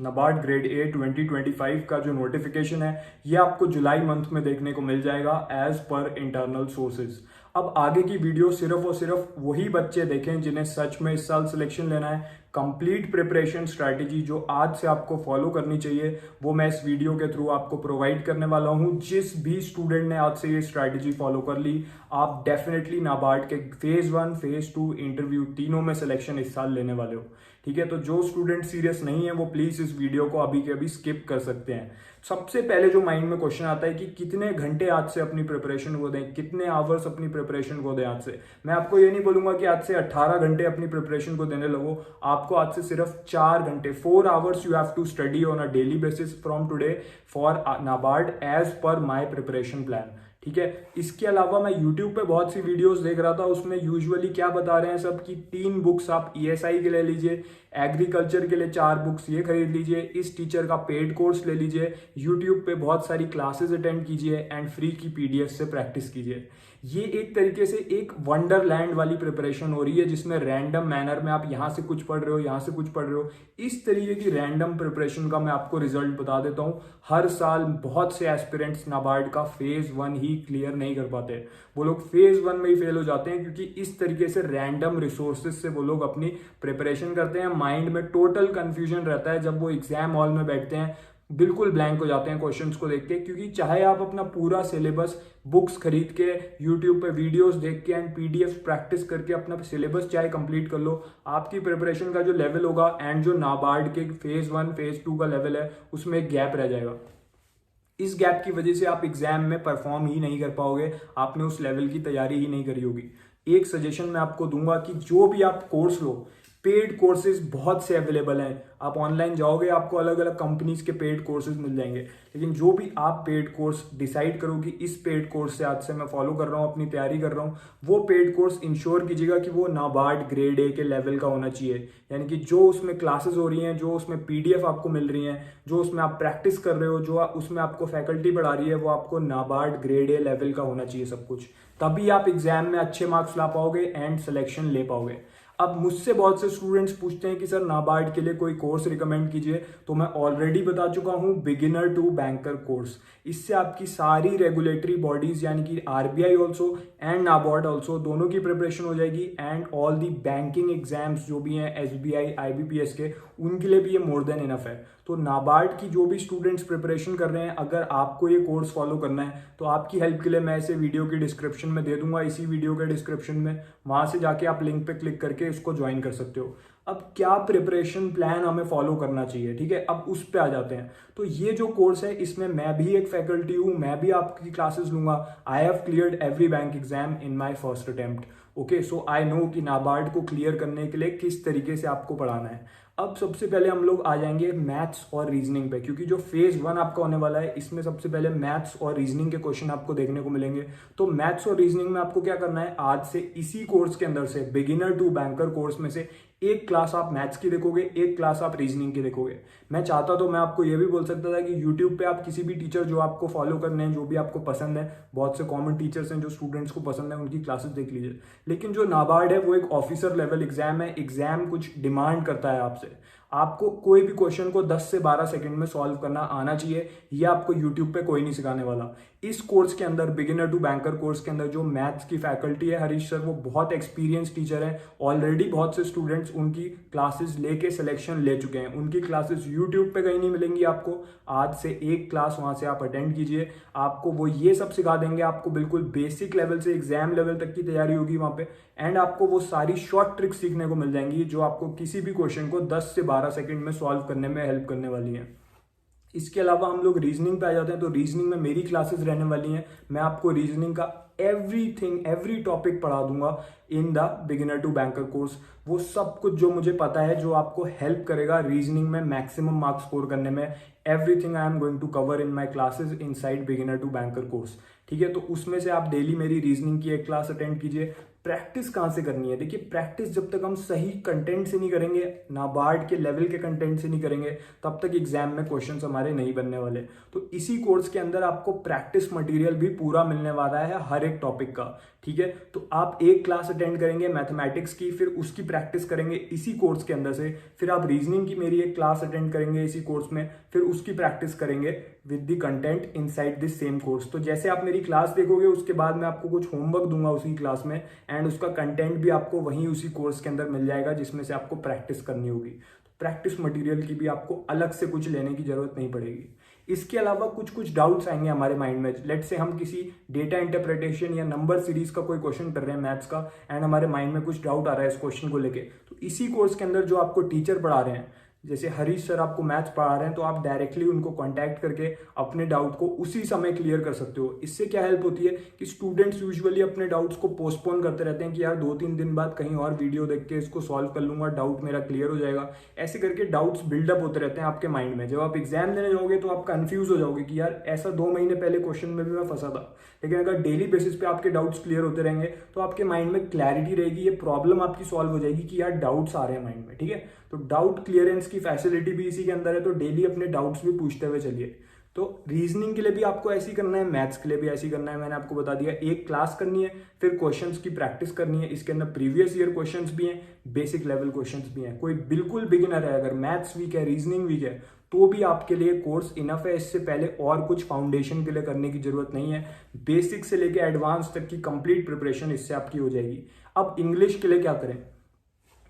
NABARD grade A 2025 का जो notification है ये आपको जुलाई मंथ में देखने को मिल जाएगा एज पर इंटरनल सोर्सेज। अब आगे की वीडियो सिर्फ और सिर्फ वही बच्चे देखें जिन्हें सच में इस साल सिलेक्शन लेना है। कंप्लीट प्रिपरेशन स्ट्रैटेजी जो आज से आपको फॉलो करनी चाहिए वो मैं इस वीडियो के थ्रू आपको प्रोवाइड करने वाला हूं। जिस भी स्टूडेंट ने आज से ये स्ट्रैटेजी फॉलो कर ली, आप डेफिनेटली नाबार्ड के फेज 1, फेज 2 इंटरव्यू तीनों में सिलेक्शन इस साल लेने वाले हो। ठीक है, तो जो स्टूडेंट सीरियस नहीं है वो प्लीज इस वीडियो को अभी के अभी स्किप कर सकते हैं। सबसे पहले जो माइंड में क्वेश्चन आता है कि कितने घंटे आज से अपनी प्रिपरेशन को दें, कितने आवर्स अपनी प्रिपरेशन को दें आज से। मैं आपको ये नहीं बोलूंगा कि आज से 18 घंटे अपनी प्रिपरेशन को देने लगो। आपको आज से सिर्फ 4 घंटे 4 hours you have to study on a daily basis from today for NABARD as per my preparation plan. ठीक है, इसके अलावा मैं YouTube पे बहुत सी वीडियोस देख रहा था, उसमें यूजुअली क्या बता रहे हैं सब कि 3 बुक्स आप ESI के ले लीजिए, एग्रीकल्चर के लिए 4 बुक्स ये खरीद लीजिए, इस टीचर का पेड कोर्स ले लीजिए, YouTube पे बहुत सारी क्लासेस अटेंड कीजिए एंड फ्री की PDF से प्रैक्टिस कीजिए। ये एक तरीके से एक वंडरलैंड वाली प्रिपरेशन हो रही है जिसमें रैंडम मैनर में आप यहां से कुछ पढ़ रहे हो, यहां से कुछ पढ़ रहे हो। इस तरीके की रैंडम प्रिपरेशन का मैं आपको रिजल्ट बता देता हूं। हर साल बहुत से एस्पिरेंट्स नाबार्ड का फेज 1 ही क्लियर नहीं कर पाते, वो लोग फेज 1 में ही फेल हो जाते हैं क्योंकि इस तरीके से रैंडम रिसोर्सेज से वो लोग अपनी प्रिपरेशन करते हैं। माइंड में टोटल कंफ्यूजन रहता है, जब वो एग्जाम हॉल में बैठते हैं बिल्कुल ब्लैंक हो जाते हैं क्वेश्चंस को देख के। क्योंकि चाहे आप अपना पूरा सिलेबस बुक्स खरीद के YouTube पे वीडियोस देख के एंड PDF प्रैक्टिस करके अपना सिलेबस चाहे कंप्लीट कर लो, आपकी प्रिपरेशन का जो लेवल होगा एंड जो नाबार्ड के फेज 1 फेज 2 का लेवल है उसमें एक गैप रह जाएगा। इस गैप की वजह से आप एग्जाम में परफॉर्म ही नहीं कर पाओगे, आपने उस लेवल की तैयारी ही नहीं करी होगी। एक सजेशन मैं आपको दूंगा कि जो भी आप कोर्स लो, पेड कोर्सेज बहुत से अवेलेबल हैं। आप ऑनलाइन जाओगे आपको अलग अलग कंपनीज के पेड कोर्सेज मिल जाएंगे, लेकिन जो भी आप पेड कोर्स डिसाइड करो कि इस पेड कोर्स से आज से मैं फॉलो कर रहा हूँ, अपनी तैयारी कर रहा हूँ, वो पेड कोर्स इंश्योर कीजिएगा कि वो नाबार्ड ग्रेड ए के लेवल का होना चाहिए। यानी कि जो उसमें क्लासेस हो रही हैं, जो उसमें PDF आपको मिल रही हैं, जो उसमें आप प्रैक्टिस कर रहे हो, जो उसमें आपको फैकल्टी पढ़ा रही है, वो आपको नाबार्ड ग्रेड ए लेवल का होना चाहिए सब कुछ। तभी आप एग्जाम में अच्छे मार्क्स ला पाओगे एंड सिलेक्शन ले पाओगे। अब मुझसे बहुत से स्टूडेंट्स पूछते हैं कि सर नाबार्ड के लिए कोई कोर्स रिकमेंड कीजिए, तो मैं ऑलरेडी बता चुका हूं बिगिनर टू बैंकर कोर्स। इससे आपकी सारी रेगुलेटरी बॉडीज यानी कि RBI also and NABARD also दोनों की प्रिपरेशन हो जाएगी and all the banking exams जो भी हैं SBI IBPS के, उनके लिए भी ये मोर देन इनफ है। तो नाबार्ड की जो भी स्टूडेंट्स प्रिपरेशन कर रहे हैं, अगर आपको ये कोर्स फॉलो करना है तो आपकी हेल्प के लिए मैं इसे वीडियो की डिस्क्रिप्शन में दे दूंगा, इसी वीडियो के डिस्क्रिप्शन में, वहां से जाके आप लिंक पे क्लिक करके इसको ज्वाइन कर सकते हो। अब क्या प्रिपरेशन प्लान हमें फॉलो करना चाहिए, ठीक है, अब उस पे आ जाते हैं। तो ये जो कोर्स है इसमें मैं भी एक फैकल्टी हूं, मैं भी आपकी क्लासेस लूंगा। I have cleared every bank exam in my first attempt. Okay, so I know कि नाबार्ड को क्लियर करने के लिए किस तरीके से आपको पढ़ाना है। अब सबसे पहले हम लोग आ जाएंगे मैथ्स और रीजनिंग पे, क्योंकि जो फेज 1 आपका होने वाला है इसमें सबसे पहले मैथ्स और रीजनिंग के क्वेश्चन आपको देखने को मिलेंगे। तो मैथ्स और रीजनिंग में आपको क्या करना है, आज से इसी कोर्स के अंदर से बिगिनर टू बैंकर कोर्स में से एक क्लास आप मैथ्स की देखोगे, एक क्लास आप रीजनिंग की देखोगे। मैं चाहता तो मैं आपको ये भी बोल सकता था कि YouTube पे आप किसी भी टीचर जो आपको फॉलो करने हैं, जो भी आपको पसंद है, बहुत से कॉमन टीचर्स हैं जो स्टूडेंट्स को पसंद है, उनकी क्लासेस देख लीजिए। लेकिन जो नाबार्ड है वो एक ऑफिसर लेवल एग्जाम है, एग्जाम कुछ डिमांड करता है आपसे। आपको कोई भी क्वेश्चन को 10 से 12 सेकंड में सॉल्व करना आना चाहिए, ये आपको YouTube पे कोई नहीं सिखाने वाला। इस कोर्स के अंदर बिगिनर टू बैंकर कोर्स के अंदर जो मैथ्स की फैकल्टी है हरीश सर, वो बहुत एक्सपीरियंस टीचर है। ऑलरेडी बहुत से स्टूडेंट्स उनकी क्लासेस लेके सिलेक्शन ले चुके हैं। उनकी क्लासेस YouTube पे कहीं नहीं मिलेंगी आपको। आज से एक क्लास वहां से आप अटेंड कीजिए, आपको वो ये सब सिखा देंगे। आपको बिल्कुल बेसिक लेवल से एग्जाम लेवल तक की तैयारी होगी वहां पे एंड आपको वो सारी शॉर्ट ट्रिक्स सीखने को मिल जाएंगी जो आपको किसी भी क्वेश्चन को 10 से 12 सेकंड में सॉल्व करने में हेल्प करने वाली है। इसके अलावा हम लोग रीजनिंग पे आ जाते हैं। तो रीजनिंग में मेरी क्लासेस रहने वाली हैं, मैं आपको रीजनिंग का एवरीथिंग एवरी टॉपिक पढ़ा दूंगा in the beginner to banker course. वो सब कुछ जो मुझे पता है जो आपको हेल्प करेगा रीजनिंग में मैक्सिमम मार्क्स स्कोर करने में, everything I am going to cover in my classes inside beginner to banker course. ठीक है, तो उसमें से आप डेली मेरी रीजनिंग की एक क्लास अटेंड कीजिए। प्रैक्टिस कहाँ से करनी है, देखिए प्रैक्टिस जब तक हम सही कंटेंट से नहीं करेंगे, नाबार्ड के लेवल के कंटेंट से नहीं करेंगे, तब तक एग्जाम में क्वेश्चंस हमारे नहीं बनने वाले। तो इसी कोर्स के अंदर आपको प्रैक्टिस मटेरियल भी पूरा मिलने वाला है हर एक टॉपिक का। ठीक है। तो आप एक क्लास अटेंड करेंगे मैथमेटिक्स की, फिर उसकी प्रैक्टिस करेंगे इसी कोर्स के अंदर से, फिर आप रीजनिंग की मेरी एक क्लास अटेंड करेंगे इसी कोर्स में, फिर उसकी प्रैक्टिस करेंगे with the content inside this same course. तो जैसे आप मेरी क्लास देखोगे उसके बाद मैं आपको कुछ होमवर्क दूंगा उसी क्लास में, एंड उसका कंटेंट भी आपको वहीं उसी कोर्स के अंदर मिल जाएगा जिसमें से आपको प्रैक्टिस करनी होगी। तो प्रैक्टिस मटेरियल की भी आपको अलग से कुछ लेने की जरूरत नहीं पड़ेगी। इसके अलावा कुछ कुछ डाउट्स आएंगे हमारे माइंड में, लेट से हम किसी डेटा इंटरप्रिटेशन या नंबर सीरीज का कोई क्वेश्चन कर रहे हैं मैथ्स का, एंड हमारे माइंड में कुछ डाउट आ रहा है इस क्वेश्चन को लेके, तो इसी कोर्स के अंदर जो आपको टीचर पढ़ा रहे हैं, जैसे हरीश सर आपको मैथ्स पढ़ा रहे हैं, तो आप डायरेक्टली उनको कांटेक्ट करके अपने डाउट को उसी समय क्लियर कर सकते हो। इससे क्या हेल्प होती है कि स्टूडेंट्स यूजुअली अपने डाउट्स को पोस्टपोन करते रहते हैं कि यार 2-3 दिन बाद कहीं और वीडियो देख के इसको सॉल्व कर लूंगा, डाउट मेरा क्लियर हो जाएगा। ऐसे करके डाउट्स बिल्डअप होते रहते हैं आपके माइंड में। जब आप एग्जाम देने जाओगे तो आप कंफ्यूज हो जाओगे कि यार ऐसा 2 महीने पहले क्वेश्चन में भी मैं फंसा था। लेकिन अगर डेली बेसिस पे आपके डाउट्स क्लियर होते रहेंगे तो आपके माइंड में क्लैरिटी रहेगी, ये प्रॉब्लम आपकी सॉल्व हो जाएगी कि यार डाउट्स आ रहे हैं माइंड में, ठीक है। तो डाउट क्लियरेंस की फैसिलिटी भी इसी के अंदर है, तो डेली अपने डाउट्स भी पूछते हुए चलिए। तो रीजनिंग के लिए भी आपको ऐसी करना है, मैथ्स के लिए भी ऐसी करना है। मैंने आपको बता दिया, एक क्लास करनी है, फिर क्वेश्चंस की प्रैक्टिस करनी है। इसके अंदर प्रीवियस ईयर क्वेश्चंस भी हैं, बेसिक लेवल क्वेश्चंस भी हैं। कोई बिल्कुल बिगिनर है, अगर मैथ्स वीक है, रीजनिंग वीक है, तो भी आपके लिए कोर्स इनफ है। इससे पहले और कुछ फाउंडेशन के लिए करने की जरूरत नहीं है। बेसिक से लेके एडवांस तक की कंप्लीट प्रिपरेशन इससे आपकी हो जाएगी। अब इंग्लिश के लिए क्या करें?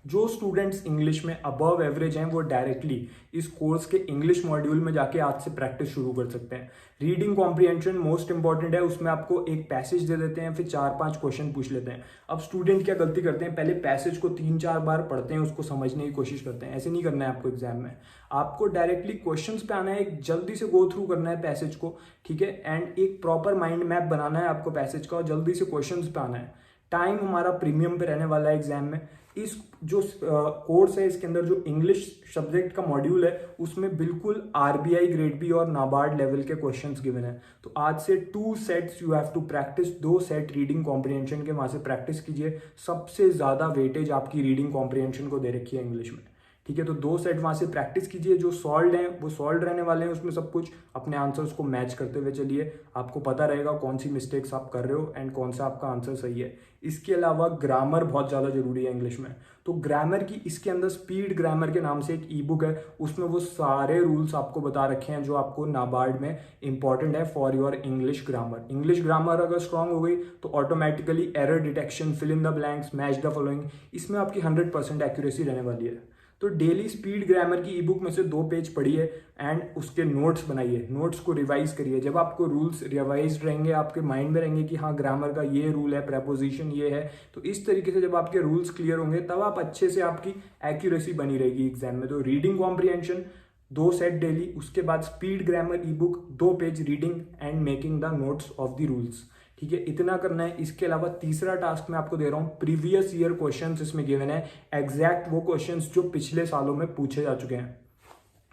जो स्टूडेंट्स इंग्लिश में अबव एवरेज हैं वो डायरेक्टली इस कोर्स के इंग्लिश मॉड्यूल में जाके आज से प्रैक्टिस शुरू कर सकते हैं। रीडिंग कॉम्प्रिहेंशन मोस्ट इंपॉर्टेंट है, उसमें आपको एक पैसेज दे देते हैं, फिर 4-5 क्वेश्चन पूछ लेते हैं। अब स्टूडेंट क्या गलती करते हैं, पहले पैसेज को 3-4 बार पढ़ते हैं, उसको समझने की कोशिश करते हैं। ऐसे नहीं करना है आपको एग्जाम में, आपको डायरेक्टली क्वेश्चंस पे आना है, एक जल्दी से गो थ्रू करना है पैसेज को, ठीक है, एंड एक प्रॉपर माइंड मैप बनाना है आपको पैसेज का, और जल्दी से क्वेश्चंस पे आना है। टाइम हमारा प्रीमियम पे रहने वाला है एग्जाम में। इस जो कोर्स है इसके अंदर जो इंग्लिश सब्जेक्ट का मॉड्यूल है उसमें बिल्कुल आरबीआई ग्रेड बी और नाबार्ड लेवल के क्वेश्चंस गिवन है। तो आज से 2 sets you have to practice, 2 set reading comprehension के वहां से प्रैक्टिस कीजिए। सबसे ज्यादा वेटेज आपकी रीडिंग कॉम्प्रिहेंशन को दे रखी है इंग्लिश में, ठीक है। तो 2 सेट वहां से प्रैक्टिस कीजिए, जो सॉल्व हैं वो सॉल्व रहने वाले हैं, उसमें सब कुछ अपने आंसर्स को मैच करते हुए चलिए। आपको पता रहेगा कौन सी मिस्टेक्स आप कर रहे हो एंड कौन सा आपका आंसर सही है। इसके अलावा ग्रामर बहुत ज़्यादा जरूरी है इंग्लिश में, तो ग्रामर की इसके अंदर स्पीड ग्रामर के नाम से एक ई बुक है, उसमें वो सारे रूल्स आपको बता रखे हैं जो आपको नाबार्ड में इंपॉर्टेंट है for your English grammar. English grammar अगर स्ट्रांग हो गई तो automatically error detection, fill in the blanks, match the following, इसमें आपकी 100% एक्यूरेसी रहने वाली है। तो डेली स्पीड ग्रामर की ई बुक में से 2 पेज पढ़िए एंड उसके नोट्स बनाइए, नोट्स को रिवाइज करिए। जब आपको रूल्स रिवाइज रहेंगे, आपके माइंड में रहेंगे कि हाँ ग्रामर का ये रूल है, प्रेपोजिशन ये है, तो इस तरीके से जब आपके रूल्स क्लियर होंगे तब आप अच्छे से आपकी एक्यूरेसी बनी रहेगी एग्जाम में। तो रीडिंग कॉम्प्रिहेंशन 2 सेट डेली, उसके बाद speed grammar E book 2 page reading and making the notes of the rules, ठीक है, इतना करना है। इसके अलावा तीसरा टास्क मैं आपको दे रहा हूं, प्रीवियस ईयर क्वेश्चंस इसमें गिवन है, एग्जैक्ट वो क्वेश्चंस जो पिछले सालों में पूछे जा चुके हैं।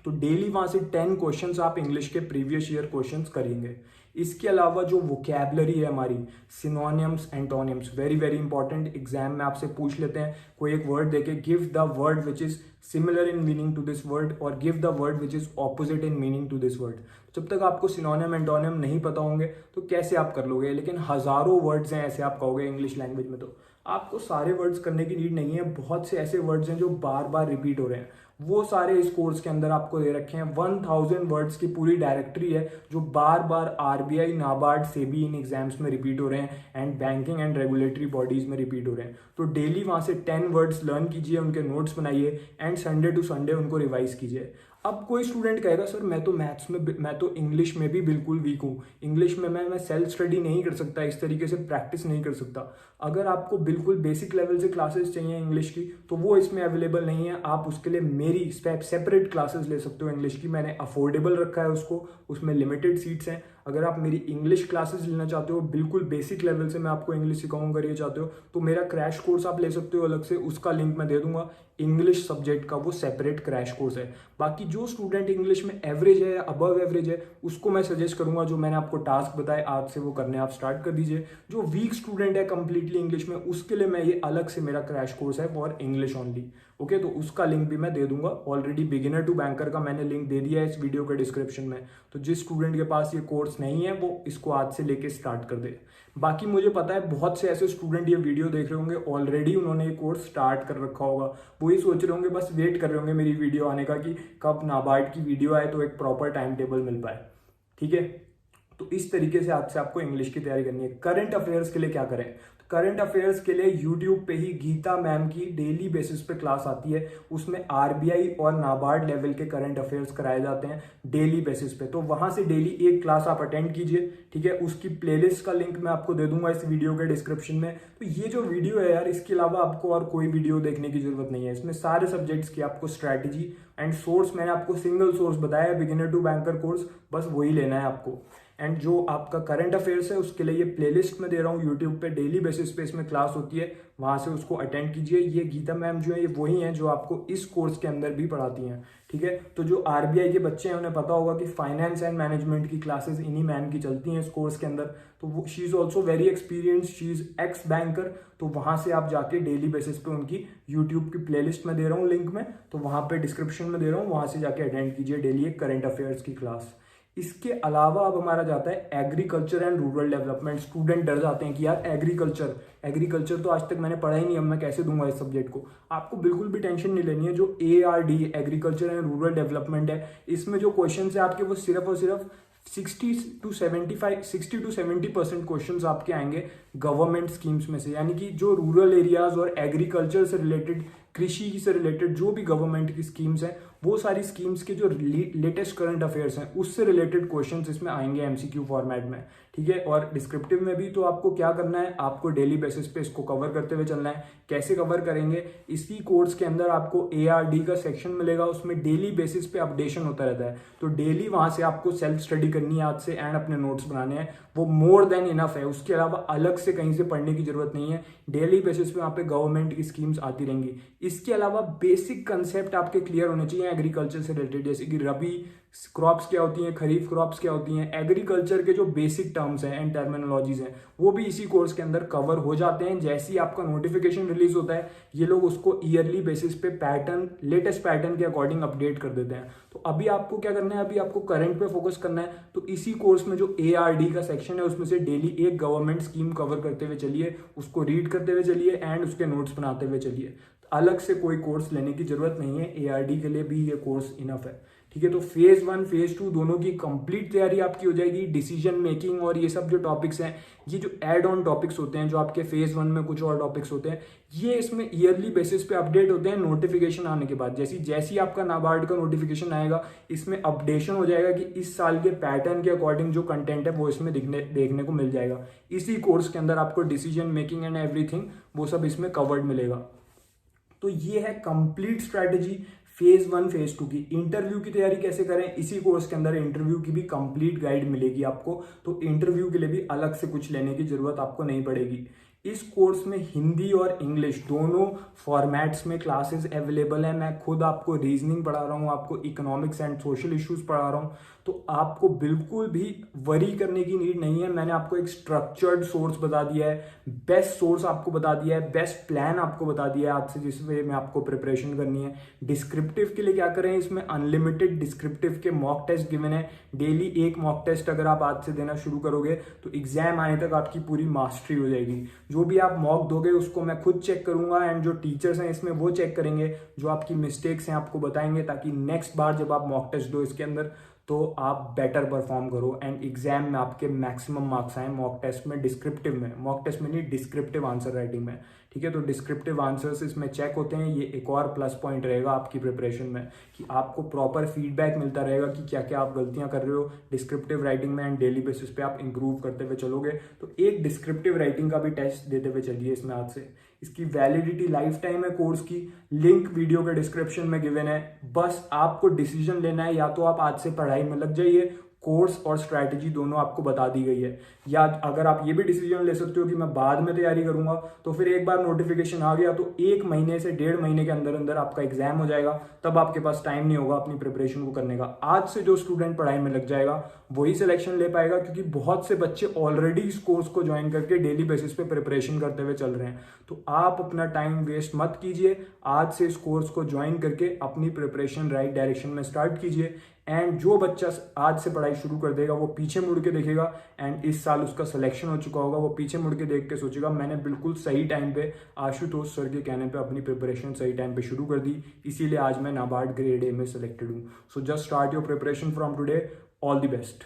तो डेली वहां से 10 क्वेश्चंस आप इंग्लिश के प्रीवियस ईयर क्वेश्चंस करेंगे। इसके अलावा जो वोकैबुलरी है हमारी, synonyms, antonyms, very very important, exam में आपसे पूछ लेते हैं कोई एक वर्ड देके, give the word which is similar in meaning to this word और give the word which is opposite in meaning to this word. जब तक आपको सिनोनिम एंटोनिम नहीं पता होंगे तो कैसे आप कर लोगे, लेकिन हजारों वर्ड्स हैं ऐसे आप कहोगे इंग्लिश लैंग्वेज में, तो आपको सारे वर्ड्स करने की नीड नहीं है। बहुत से ऐसे वर्ड्स हैं जो बार बार रिपीट हो रहे हैं, वो सारे इस कोर्स के अंदर आपको दे रखे हैं। 1000 वर्ड्स की पूरी डायरेक्टरी है जो बार बार आरबीआई, नाबार्ड, सेबी इन एग्जाम्स में रिपीट हो रहे हैं and banking and regulatory bodies में रिपीट हो रहे हैं। तो डेली वहां से 10 वर्ड्स लर्न कीजिए, उनके नोट्स बनाइए एंड संडे टू संडे उनको रिवाइज कीजिए। अब कोई स्टूडेंट कहेगा सर मैं तो मैथ्स में, मैं तो इंग्लिश में भी बिल्कुल वीक हूँ, इंग्लिश में मैं सेल्फ स्टडी नहीं कर सकता, इस तरीके से प्रैक्टिस नहीं कर सकता। अगर आपको बिल्कुल बेसिक लेवल से क्लासेस चाहिए इंग्लिश की तो वो इसमें अवेलेबल नहीं है। आप उसके लिए मेरी सेपरेट क्लासेस ले सकते हो इंग्लिश की, मैंने अफोर्डेबल रखा है उसको, उसमें लिमिटेड सीट्स हैं। अगर आप मेरी इंग्लिश क्लासेस लेना चाहते हो, बिल्कुल बेसिक लेवल से मैं आपको इंग्लिश सिखाऊंगा, ये चाहते हो तो मेरा क्रैश कोर्स आप ले सकते हो अलग से, उसका लिंक मैं दे दूंगा। इंग्लिश सब्जेक्ट का वो सेपरेट क्रैश कोर्स है। बाकी जो स्टूडेंट इंग्लिश में एवरेज है या अबव एवरेज है उसको मैं सजेस्ट करूंगा जो मैंने आपको टास्क बताए आज से वो करने आप स्टार्ट कर दीजिए। जो वीक स्टूडेंट है कंप्लीटली इंग्लिश में, उसके लिए मैं ये अलग से मेरा क्रैश कोर्स है फॉर इंग्लिश ओनली, ओके, तो उसका लिंक भी मैं दे दूंगा। ऑलरेडी बिगिनर टू बैंकर का मैंने लिंक दे दिया है इस वीडियो के डिस्क्रिप्शन में। तो जिस स्टूडेंट के पास ये कोर्स नहीं है वो इसको आज से लेके स्टार्ट कर दे। बाकी मुझे पता है बहुत से ऐसे स्टूडेंट ये वीडियो देख रहे होंगे, ऑलरेडी उन्होंने ये कोर्स स्टार्ट कर रखा होगा, वो ही सोच रहे होंगे, बस वेट कर रहे होंगे मेरी वीडियो आने का कि कब नाबार्ड की वीडियो आए तो एक प्रॉपर टाइम टेबल मिल पाए। ठीक है, तो इस तरीके से आज से आपको इंग्लिश की तैयारी करनी है। करंट अफेयर्स के लिए क्या करें? तो करंट अफेयर्स के लिए यूट्यूब पे ही गीता मैम की डेली बेसिस पे क्लास आती है, उसमें आरबीआई और नाबार्ड लेवल के करंट अफेयर्स कराए जाते हैं डेली बेसिस पे। तो वहां से डेली एक क्लास आप अटेंड कीजिए। ठीक है, उसकी प्लेलिस्ट का लिंक मैं आपको दे दूंगा इस वीडियो के डिस्क्रिप्शन में। तो ये जो वीडियो है यार, इसके अलावा आपको और कोई वीडियो देखने की जरूरत नहीं है। इसमें सारे सब्जेक्ट्स की आपको स्ट्रैटेजी एंड सोर्स, मैंने आपको सिंगल सोर्स बताया है, बिगिनर टू बैंकर कोर्स, बस वही लेना है आपको। एंड जो आपका करंट अफेयर्स है उसके लिए ये प्लेलिस्ट में दे रहा हूँ यूट्यूब पे, डेली बेसिस पे इसमें क्लास होती है, वहां से उसको अटेंड कीजिए। ये गीता मैम जो है ये वही हैं जो आपको इस कोर्स के अंदर भी पढ़ाती हैं। ठीक है, तो जो आरबीआई के बच्चे हैं उन्हें पता होगा कि फाइनेंस एंड मैनेजमेंट की क्लासेस इन्हीं मैम की चलती हैं इस कोर्स के अंदर। तो वो she is also very experience, she is x banker. तो वहां से आप जाके डेली बेसिस पे उनकी यूट्यूब की प्लेलिस्ट में दे रहा हूँ लिंक में, तो वहां पे डिस्क्रिप्शन में दे रहा हूँ, वहां से जाके अटेंड कीजिए डेली एक करंट अफेयर्स की क्लास। इसके अलावा अब हमारा जाता है agriculture and rural development. Student डर जाते हैं कि यार एग्रीकल्चर तो आज तक मैंने पढ़ा ही नहीं, अब मैं कैसे दूंगा इस सब्जेक्ट को। आपको बिल्कुल भी टेंशन नहीं लेनी है। जो ARD agriculture and rural development है, इसमें जो क्वेश्चन है आपके वो सिर्फ और सिर्फ 60 to 70% क्वेश्चंस आपके आएंगे गवर्नमेंट स्कीम्स में से। यानी कि जो रूरल एरियाज और एग्रीकल्चर से रिलेटेड, कृषि से रिलेटेड जो भी गवर्नमेंट की स्कीम्स हैं, वो सारी स्कीम्स के जो लेटेस्ट करंट अफेयर्स हैं उससे रिलेटेड क्वेश्चंस इसमें आएंगे MCQ फॉर्मेट में। ठीक है, और डिस्क्रिप्टिव में भी। तो आपको क्या करना है, आपको डेली बेसिस पे इसको कवर करते हुए चलना है। कैसे कवर करेंगे? इसी कोर्स के अंदर आपको ARD का सेक्शन मिलेगा, उसमें डेली बेसिस पे अपडेशन होता रहता है। तो डेली वहां से आपको सेल्फ स्टडी करनी है आज से एंड अपने नोट्स बनाने हैं, वो मोर देन इनफ है। उसके अलावा अलग से कहीं से पढ़ने की जरूरत नहीं है। डेली बेसिस पे वहां पे गवर्नमेंट की स्कीम्स आती रहेंगी। इसके अलावा बेसिक कंसेप्ट आपके क्लियर होने चाहिए एग्रीकल्चर से रिलेटेड, जैसे कि रबी क्रॉप्स क्या होती हैं, खरीफ क्रॉप्स क्या होती हैं, एग्रीकल्चर के जो बेसिक टर्म्स हैं एंड टर्मिनोलॉजीज हैं, वो भी इसी कोर्स के अंदर कवर हो जाते हैं। जैसे ही आपका नोटिफिकेशन रिलीज होता है, ये लोग उसको ईयरली बेसिस पे पैटर्न, लेटेस्ट पैटर्न के अकॉर्डिंग अपडेट कर देते हैं। तो अभी आपको क्या करना है, अभी आपको करंट पे फोकस करना है। तो इसी कोर्स में जो ARD का सेक्शन है उसमें से डेली एक गवर्नमेंट स्कीम कवर करते हुए चलिए, उसको रीड करते हुए चलिए एंड उसके नोट्स बनाते हुए चलिए। अलग से कोई कोर्स लेने की जरूरत नहीं है, ARD के लिए भी ये कोर्स इनफ है। ठीक है, तो फेज 1 फेज 2 दोनों की कंप्लीट तैयारी आपकी हो जाएगी। डिसीजन मेकिंग और ये सब जो टॉपिक्स हैं, ये जो एड ऑन टॉपिक्स होते हैं, जो आपके फेज 1 में कुछ और टॉपिक्स होते हैं, ये इसमें ईयरली बेसिस पे अपडेट होते हैं नोटिफिकेशन आने के बाद। जैसी आपका नाबार्ड का नोटिफिकेशन आएगा, इसमें अपडेशन हो जाएगा कि इस साल के पैटर्न के अकॉर्डिंग जो कंटेंट है वो इसमें देखने को मिल जाएगा। इसी कोर्स के अंदर आपको डिसीजन मेकिंग एंड एवरीथिंग वो सब इसमें कवर्ड मिलेगा। तो ये है कंप्लीट स्ट्रैटेजी फेज 1 फेज 2 की। इंटरव्यू की तैयारी कैसे करें, इसी कोर्स के अंदर इंटरव्यू की भी कंप्लीट गाइड मिलेगी आपको। तो इंटरव्यू के लिए भी अलग से कुछ लेने की जरूरत आपको नहीं पड़ेगी। इस कोर्स में हिंदी और इंग्लिश दोनों फॉर्मेट्स में क्लासेस अवेलेबल है। मैं खुद आपको रीजनिंग पढ़ा रहा हूँ, आपको इकोनॉमिक्स एंड सोशल इश्यूज पढ़ा रहा हूँ। तो आपको बिल्कुल भी वरी करने की नीड नहीं है। मैंने आपको एक स्ट्रक्चर्ड सोर्स बता दिया है, बेस्ट सोर्स आपको बता दिया है, बेस्ट प्लान आपको बता दिया है आज से जिस वे में आपको प्रिपरेशन करनी है। डिस्क्रिप्टिव के लिए क्या करें, इसमें अनलिमिटेड डिस्क्रिप्टिव के मॉक टेस्ट गिवन है। डेली एक मॉक टेस्ट अगर आप आज से देना शुरू करोगे तो एग्जाम आने तक आपकी पूरी मास्टरी हो जाएगी। जो भी आप मॉक दोगे उसको मैं खुद चेक करूंगा एंड जो टीचर्स हैं इसमें वो चेक करेंगे, जो आपकी मिस्टेक्स हैं आपको बताएंगे, ताकि नेक्स्ट बार जब आप मॉक टेस्ट दो इसके अंदर तो आप बेटर परफॉर्म करो एंड एग्जाम में आपके मैक्सिमम मार्क्स आए मॉक टेस्ट में, डिस्क्रिप्टिव में, मॉक टेस्ट में नहीं, डिस्क्रिप्टिव आंसर राइटिंग में। ठीक है, तो डिस्क्रिप्टिव आंसर्स इसमें चेक होते हैं। ये एक और प्लस पॉइंट रहेगा आपकी प्रिपरेशन में कि आपको प्रॉपर फीडबैक मिलता रहेगा कि क्या क्या आप गलतियां कर रहे हो डिस्क्रिप्टिव राइटिंग में एंड डेली बेसिस पे आप इंप्रूव करते हुए चलोगे। तो एक डिस्क्रिप्टिव राइटिंग का भी टेस्ट देते हुए चलिए इसमें आज से। इसकी वैलिडिटी लाइफ टाइम है कोर्स की, लिंक वीडियो के डिस्क्रिप्शन में गिवन है। बस आपको डिसीजन लेना है, या तो आप आज से पढ़ाई में लग जाइए, कोर्स और स्ट्रैटेजी दोनों आपको बता दी गई है। या अगर आप ये भी डिसीजन ले सकते हो कि मैं बाद में तैयारी करूंगा, तो फिर एक बार नोटिफिकेशन आ गया तो 1 महीने से 1.5 महीने के अंदर अंदर आपका एग्जाम हो जाएगा, तब आपके पास टाइम नहीं होगा अपनी प्रिपरेशन को करने का। आज से जो स्टूडेंट पढ़ाई में लग जाएगा वही सिलेक्शन ले पाएगा, क्योंकि बहुत से बच्चे ऑलरेडी इस कोर्स को ज्वाइन करके डेली बेसिस पे प्रिपरेशन करते हुए चल रहे हैं। तो आप अपना टाइम वेस्ट मत कीजिए, आज से इस कोर्स को ज्वाइन करके अपनी प्रिपरेशन राइट डायरेक्शन में स्टार्ट कीजिए। एंड जो बच्चा आज से पढ़ाई शुरू कर देगा वो पीछे मुड़ के देखेगा, एंड इस साल उसका सिलेक्शन हो चुका होगा, वो पीछे मुड़ के देख के सोचेगा मैंने बिल्कुल सही टाइम पे आशुतोष सर के कहने पे अपनी प्रिपरेशन सही टाइम पे शुरू कर दी, इसीलिए आज मैं नाबार्ड ग्रेड ए में सिलेक्टेड हूँ। So just start your preparation from today. All the best.